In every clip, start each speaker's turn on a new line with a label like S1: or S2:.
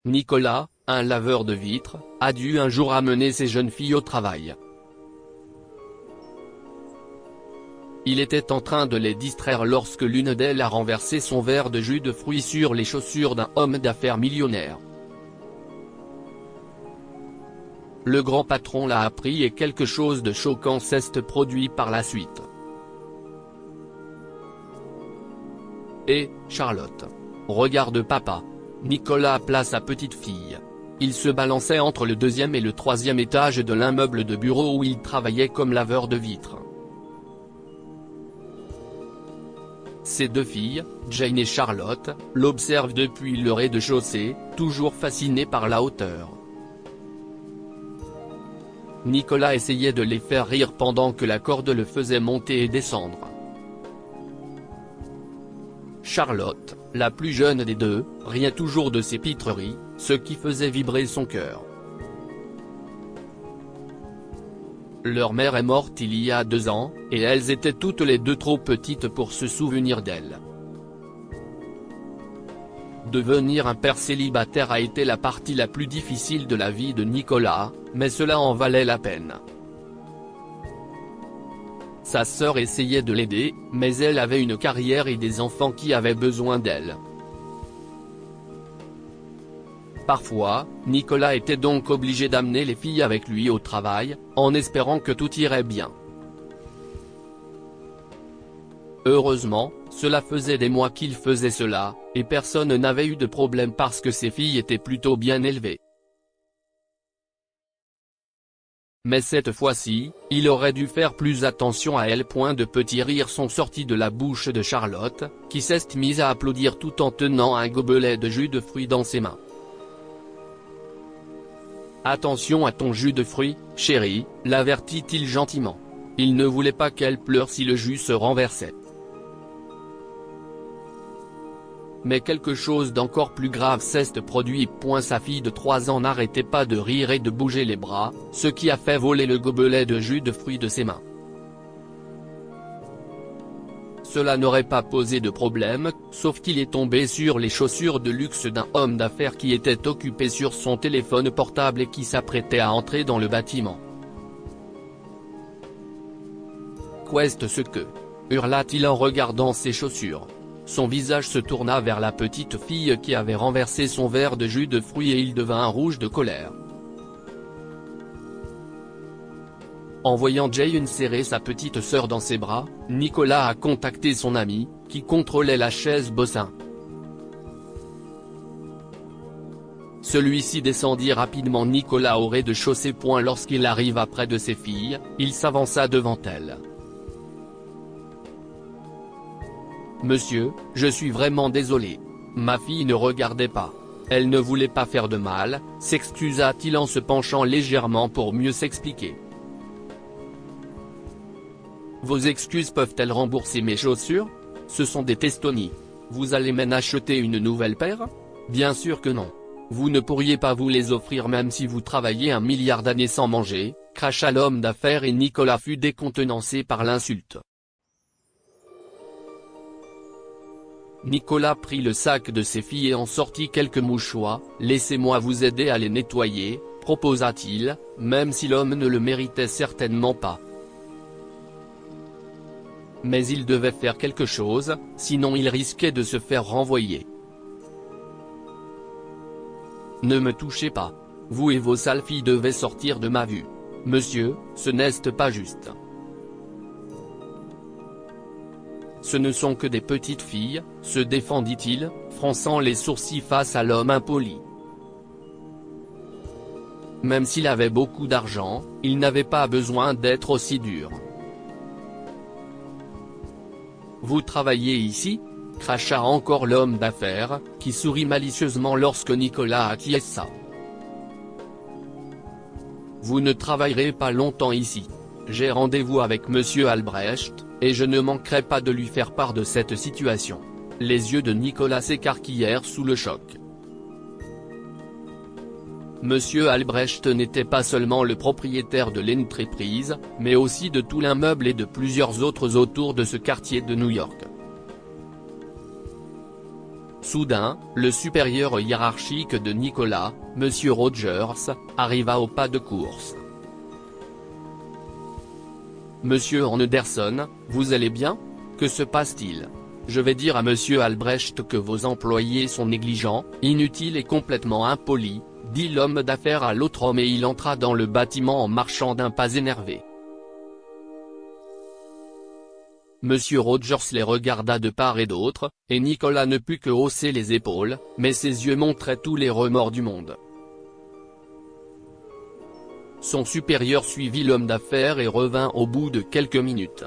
S1: Nicolas, un laveur de vitres, a dû un jour amener ces jeunes filles au travail. Il était en train de les distraire lorsque l'une d'elles a renversé son verre de jus de fruits sur les chaussures d'un homme d'affaires millionnaire. Le grand patron l'a appris et quelque chose de choquant s'est produit par la suite. Et, Charlotte. Regarde papa. Nicolas appela sa petite fille. Il se balançait entre le deuxième et le troisième étage de l'immeuble de bureau où il travaillait comme laveur de vitres. Ces deux filles, Jane et Charlotte, l'observent depuis le rez-de-chaussée, toujours fascinées par la hauteur. Nicolas essayait de les faire rire pendant que la corde le faisait monter et descendre. Charlotte, la plus jeune des deux, riait toujours de ses pitreries, ce qui faisait vibrer son cœur. Leur mère est morte il y a 2 ans, et elles étaient toutes les deux trop petites pour se souvenir d'elle. Devenir un père célibataire a été la partie la plus difficile de la vie de Nicolas, mais cela en valait la peine. Sa sœur essayait de l'aider, mais elle avait une carrière et des enfants qui avaient besoin d'elle. Parfois, Nicolas était donc obligé d'amener les filles avec lui au travail, en espérant que tout irait bien. Heureusement, cela faisait des mois qu'il faisait cela, et personne n'avait eu de problème parce que ses filles étaient plutôt bien élevées. Mais cette fois-ci, il aurait dû faire plus attention à elles. De petits rires sont sortis de la bouche de Charlotte, qui s'est mise à applaudir tout en tenant un gobelet de jus de fruits dans ses mains. Attention à ton jus de fruits, chérie, l'avertit-il gentiment. Il ne voulait pas qu'elle pleure si le jus se renversait. Mais quelque chose d'encore plus grave s'est produit. Sa fille de 3 ans n'arrêtait pas de rire et de bouger les bras, ce qui a fait voler le gobelet de jus de fruits de ses mains. Cela n'aurait pas posé de problème, sauf qu'il est tombé sur les chaussures de luxe d'un homme d'affaires qui était occupé sur son téléphone portable et qui s'apprêtait à entrer dans le bâtiment. Qu'est-ce que? Hurla-t-il en regardant ses chaussures. Son visage se tourna vers la petite fille qui avait renversé son verre de jus de fruits et il devint rouge de colère. En voyant Jane serrer sa petite sœur dans ses bras, Nicolas a contacté son ami, qui contrôlait la chaise Bossin. Celui-ci descendit rapidement Nicolas au rez-de-chaussée. Lorsqu'il arriva près de ses filles, il s'avança devant elles. Monsieur, je suis vraiment désolé. Ma fille ne regardait pas. Elle ne voulait pas faire de mal, s'excusa-t-il en se penchant légèrement pour mieux s'expliquer. Vos excuses peuvent-elles rembourser mes chaussures? Ce sont des Testoni. Vous allez m'en acheter une nouvelle paire? Bien sûr que non. Vous ne pourriez pas vous les offrir même si vous travailliez 1 milliard d'années sans manger, cracha l'homme d'affaires et Nicolas fut décontenancé par l'insulte. Nicolas prit le sac de ses filles et en sortit quelques mouchoirs. Laissez-moi vous aider à les nettoyer, proposa-t-il, même si l'homme ne le méritait certainement pas. Mais il devait faire quelque chose, sinon il risquait de se faire renvoyer. Ne me touchez pas. Vous et vos sales filles devez sortir de ma vue. Monsieur, ce n'est pas juste. Ce ne sont que des petites filles, se défendit-il, fronçant les sourcils face à l'homme impoli. Même s'il avait beaucoup d'argent, il n'avait pas besoin d'être aussi dur. Vous travaillez ici? Cracha encore l'homme d'affaires, qui sourit malicieusement lorsque Nicolas acquiesça. Vous ne travaillerez pas longtemps ici. J'ai rendez-vous avec Monsieur Albrecht, et je ne manquerai pas de lui faire part de cette situation. Les yeux de Nicolas s'écarquillèrent sous le choc. Monsieur Albrecht n'était pas seulement le propriétaire de l'entreprise, mais aussi de tout l'immeuble et de plusieurs autres autour de ce quartier de New York. Soudain, le supérieur hiérarchique de Nicolas, M. Rogers, arriva au pas de course. Monsieur Anderson, vous allez bien? Que se passe-t-il? Je vais dire à Monsieur Albrecht que vos employés sont négligents, inutiles et complètement impolis, dit l'homme d'affaires à l'autre homme et il entra dans le bâtiment en marchant d'un pas énervé. Monsieur Rogers les regarda de part et d'autre, et Nicolas ne put que hausser les épaules, mais ses yeux montraient tous les remords du monde. Son supérieur suivit l'homme d'affaires et revint au bout de quelques minutes.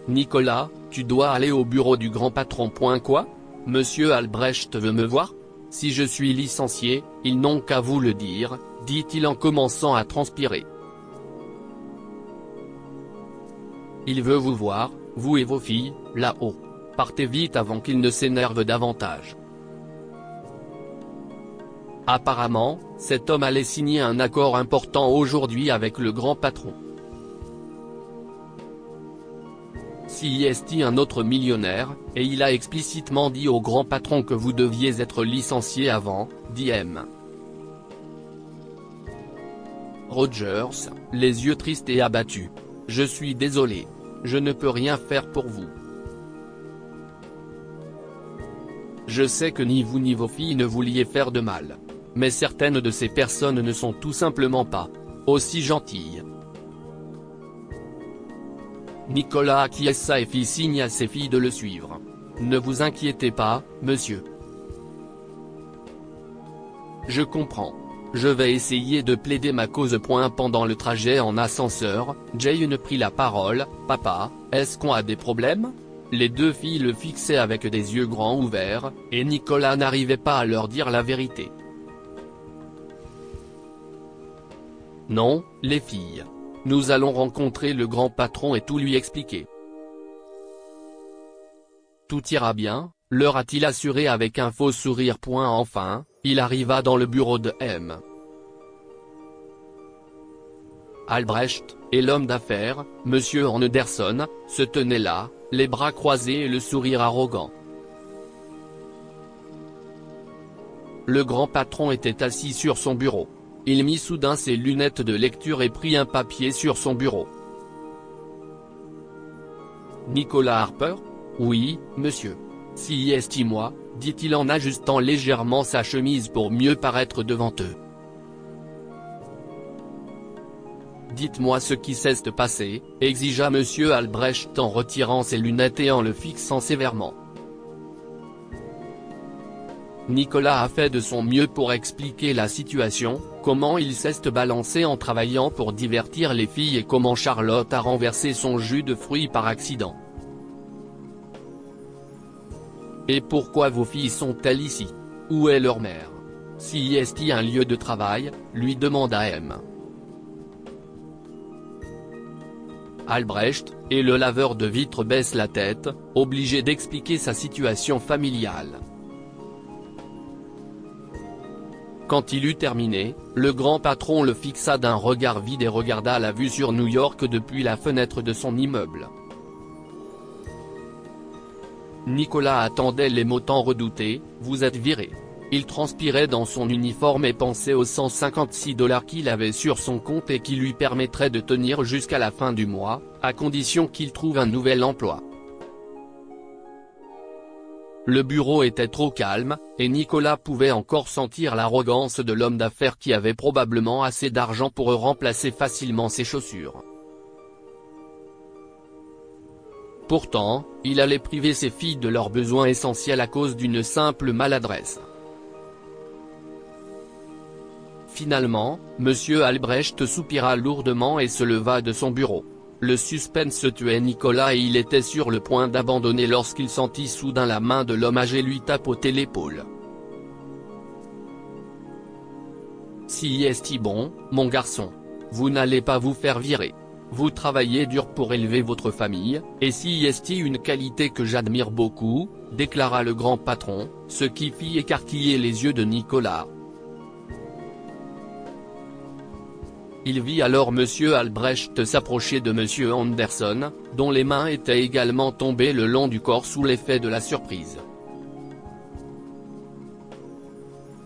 S1: Nicolas, tu dois aller au bureau du grand patron. Quoi? Monsieur Albrecht veut me voir? Si je suis licencié, ils n'ont qu'à vous le dire, dit-il en commençant à transpirer. Il veut vous voir, vous et vos filles, là-haut. Partez vite avant qu'il ne s'énerve davantage. Apparemment, cet homme allait signer un accord important aujourd'hui avec le grand patron. C'est un autre millionnaire, et il a explicitement dit au grand patron que vous deviez être licencié avant, dit M. Rogers, les yeux tristes et abattus. Je suis désolé. Je ne peux rien faire pour vous. Je sais que ni vous ni vos filles ne vouliez faire de mal. Mais certaines de ces personnes ne sont tout simplement pas aussi gentilles. Nicolas acquiesça et fit signe à ses filles de le suivre. Ne vous inquiétez pas, monsieur. Je comprends. Je vais essayer de plaider ma cause. Pendant le trajet en ascenseur, Jane prit la parole. Papa, est-ce qu'on a des problèmes? Les deux filles le fixaient avec des yeux grands ouverts, et Nicolas n'arrivait pas à leur dire la vérité. Non, les filles. Nous allons rencontrer le grand patron et tout lui expliquer. Tout ira bien, leur a-t-il assuré avec un faux sourire. Enfin, il arriva dans le bureau de M. Albrecht, et l'homme d'affaires, Monsieur Anderson, se tenaient là, les bras croisés et le sourire arrogant. Le grand patron était assis sur son bureau. Il mit soudain ses lunettes de lecture et prit un papier sur son bureau. Nicolas Harper? Oui, monsieur. C'est moi, dit-il en ajustant légèrement sa chemise pour mieux paraître devant eux. Dites-moi ce qui s'est passé, exigea monsieur Albrecht en retirant ses lunettes et en le fixant sévèrement. Nicolas a fait de son mieux pour expliquer la situation, comment il s'est balancé en travaillant pour divertir les filles et comment Charlotte a renversé son jus de fruits par accident. Et pourquoi vos filles sont-elles ici? Où est leur mère? Si est-il un lieu de travail, lui demanda M. Albrecht, et le laveur de vitres baisse la tête, obligé d'expliquer sa situation familiale. Quand il eut terminé, le grand patron le fixa d'un regard vide et regarda la vue sur New York depuis la fenêtre de son immeuble. Nicolas attendait les mots tant redoutés, vous êtes viré. Il transpirait dans son uniforme et pensait aux $156 qu'il avait sur son compte et qui lui permettraient de tenir jusqu'à la fin du mois, à condition qu'il trouve un nouvel emploi. Le bureau était trop calme, et Nicolas pouvait encore sentir l'arrogance de l'homme d'affaires qui avait probablement assez d'argent pour remplacer facilement ses chaussures. Pourtant, il allait priver ses filles de leurs besoins essentiels à cause d'une simple maladresse. Finalement, monsieur Albrecht soupira lourdement et se leva de son bureau. Le suspense tuait Nicolas et il était sur le point d'abandonner lorsqu'il sentit soudain la main de l'homme âgé lui tapoter l'épaule. Si est bon, mon garçon. Vous n'allez pas vous faire virer. Vous travaillez dur pour élever votre famille, et si est une qualité que j'admire beaucoup, déclara le grand patron, ce qui fit écarquiller les yeux de Nicolas. Il vit alors Monsieur Albrecht s'approcher de Monsieur Anderson, dont les mains étaient également tombées le long du corps sous l'effet de la surprise.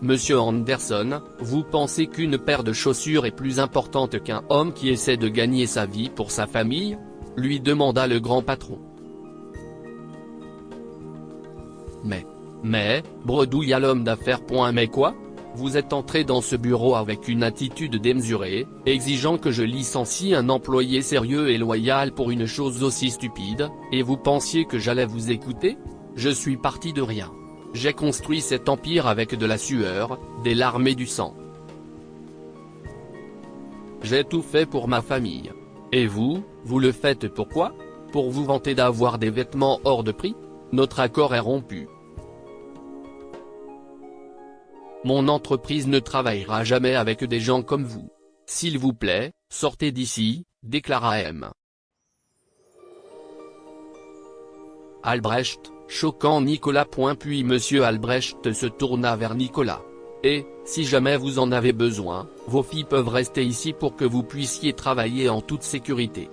S1: Monsieur Anderson, vous pensez qu'une paire de chaussures est plus importante qu'un homme qui essaie de gagner sa vie pour sa famille ? Lui demanda le grand patron. Mais, bredouilla l'homme d'affaires. Mais quoi ? Vous êtes entré dans ce bureau avec une attitude démesurée, exigeant que je licencie un employé sérieux et loyal pour une chose aussi stupide, et vous pensiez que j'allais vous écouter ? Je suis parti de rien. J'ai construit cet empire avec de la sueur, des larmes et du sang. J'ai tout fait pour ma famille. Et vous le faites pourquoi ? Pour vous vanter d'avoir des vêtements hors de prix ? Notre accord est rompu. Mon entreprise ne travaillera jamais avec des gens comme vous. S'il vous plaît, sortez d'ici, déclara M. Albrecht, choquant Nicolas. Puis Monsieur Albrecht se tourna vers Nicolas. Et, si jamais vous en avez besoin, vos filles peuvent rester ici pour que vous puissiez travailler en toute sécurité.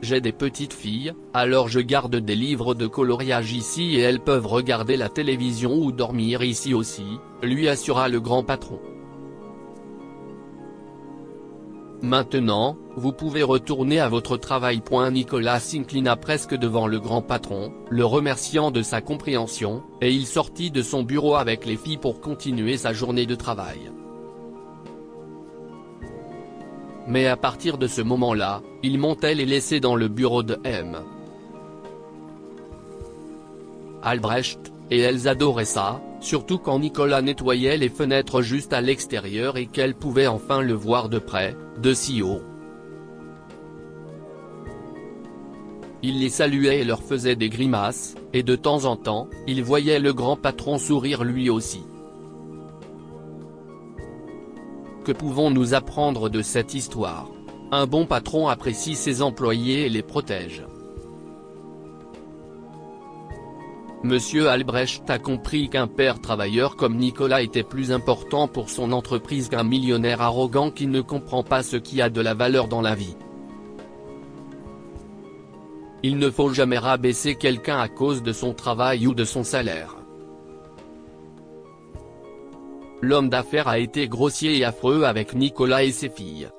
S1: J'ai des petites filles, alors je garde des livres de coloriage ici et elles peuvent regarder la télévision ou dormir ici aussi, lui assura le grand patron. Maintenant, vous pouvez retourner à votre travail. Nicolas s'inclina presque devant le grand patron, le remerciant de sa compréhension, et il sortit de son bureau avec les filles pour continuer sa journée de travail. Mais à partir de ce moment-là, il montait les laisser dans le bureau de M. Albrecht, et elles adoraient ça, surtout quand Nicolas nettoyait les fenêtres juste à l'extérieur et qu'elles pouvaient enfin le voir de près, de si haut. Il les saluait et leur faisait des grimaces, et de temps en temps, il voyait le grand patron sourire lui aussi. Que pouvons-nous apprendre de cette histoire ? Un bon patron apprécie ses employés et les protège. Monsieur Albrecht a compris qu'un père travailleur comme Nicolas était plus important pour son entreprise qu'un millionnaire arrogant qui ne comprend pas ce qui a de la valeur dans la vie. Il ne faut jamais rabaisser quelqu'un à cause de son travail ou de son salaire. L'homme d'affaires a été grossier et affreux avec Nicolas et ses filles.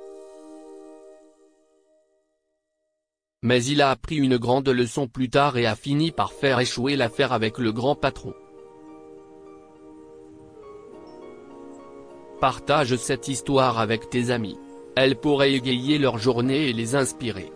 S1: Mais il a appris une grande leçon plus tard et a fini par faire échouer l'affaire avec le grand patron. Partage cette histoire avec tes amis. Elle pourrait égayer leur journée et les inspirer.